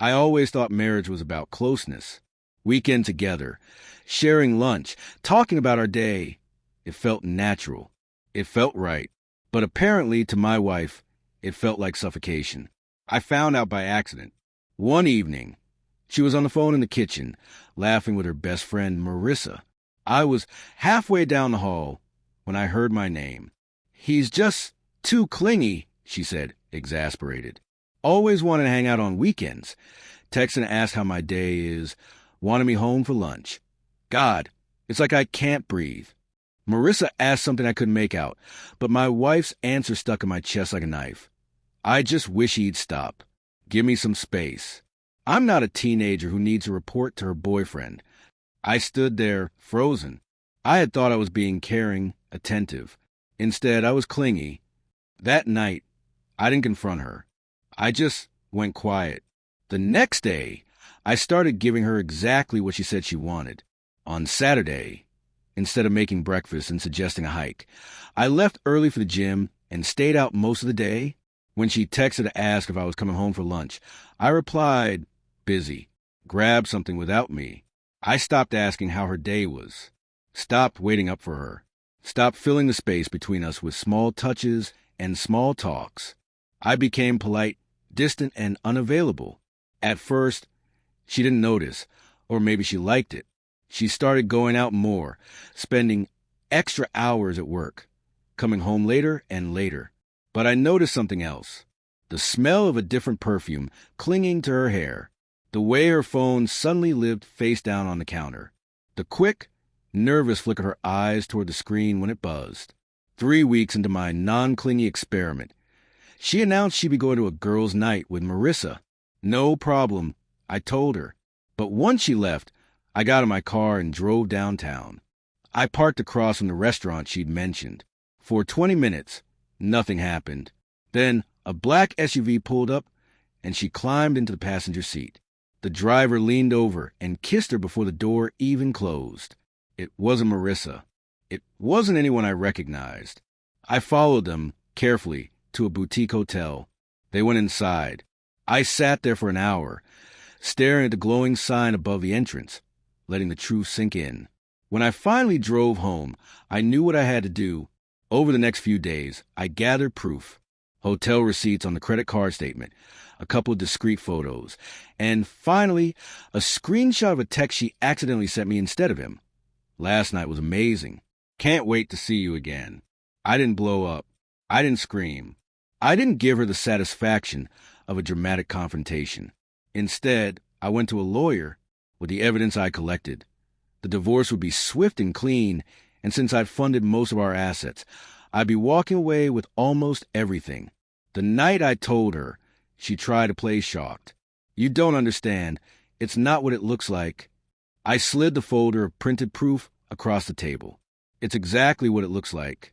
I always thought marriage was about closeness. Weekend together, sharing lunch, talking about our day. It felt natural. It felt right. But apparently, to my wife, it felt like suffocation. I found out by accident. One evening, she was on the phone in the kitchen, laughing with her best friend, Marissa. I was halfway down the hall when I heard my name. "He's just too clingy," she said, exasperated. "Always wanted to hang out on weekends. Texting to ask how my day is, wanted me home for lunch. God, it's like I can't breathe." Marissa asked something I couldn't make out, but my wife's answer stuck in my chest like a knife. "I just wish he'd stop. Give me some space." I'm not a teenager who needs a report to her boyfriend. I stood there, frozen. I had thought I was being caring, attentive. Instead, I was clingy. That night, I didn't confront her. I just went quiet. The next day, I started giving her exactly what she said she wanted. On Saturday, instead of making breakfast and suggesting a hike, I left early for the gym and stayed out most of the day. When she texted to ask if I was coming home for lunch, I replied, "Busy." Grabbed something without me. I stopped asking how her day was. Stopped waiting up for her. Stopped filling the space between us with small touches and small talks. I became polite, distant, and unavailable. At first, she didn't notice, or maybe she liked it. She started going out more, spending extra hours at work, coming home later and later. But I noticed something else. The smell of a different perfume clinging to her hair. The way her phone suddenly lived face down on the counter. The quick, nervous flick of her eyes toward the screen when it buzzed. 3 weeks into my non-clingy experiment, she announced she'd be going to a girls' night with Marissa. No problem, I told her. But once she left, I got in my car and drove downtown. I parked across from the restaurant she'd mentioned. For 20 minutes, nothing happened. Then a black SUV pulled up, and she climbed into the passenger seat. The driver leaned over and kissed her before the door even closed. It wasn't Marissa. It wasn't anyone I recognized. I followed them, carefully, to a boutique hotel. They went inside. I sat there for an hour, staring at the glowing sign above the entrance, letting the truth sink in. When I finally drove home, I knew what I had to do. Over the next few days, I gathered proof. Hotel receipts on the credit card statement, a couple of discreet photos, and finally, a screenshot of a text she accidentally sent me instead of him. "Last night was amazing. Can't wait to see you again." I didn't blow up. I didn't scream. I didn't give her the satisfaction of a dramatic confrontation. Instead, I went to a lawyer with the evidence I collected. The divorce would be swift and clean, and since I'd funded most of our assets, I'd be walking away with almost everything. The night I told her, she tried to play shocked. "You don't understand. It's not what it looks like." I slid the folder of printed proof across the table. "It's exactly what it looks like."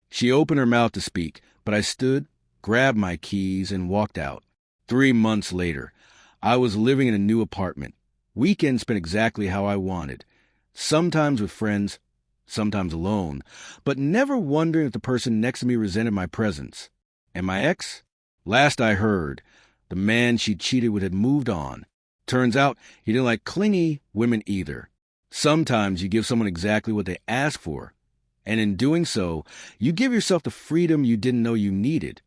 She opened her mouth to speak, but I stood, grabbed my keys, and walked out. 3 months later, I was living in a new apartment. Weekends spent exactly how I wanted. Sometimes with friends, sometimes alone, but never wondering if the person next to me resented my presence. And my ex? Last I heard, the man she cheated with had moved on. Turns out he didn't like clingy women either. Sometimes you give someone exactly what they ask for, and in doing so, you give yourself the freedom you didn't know you needed.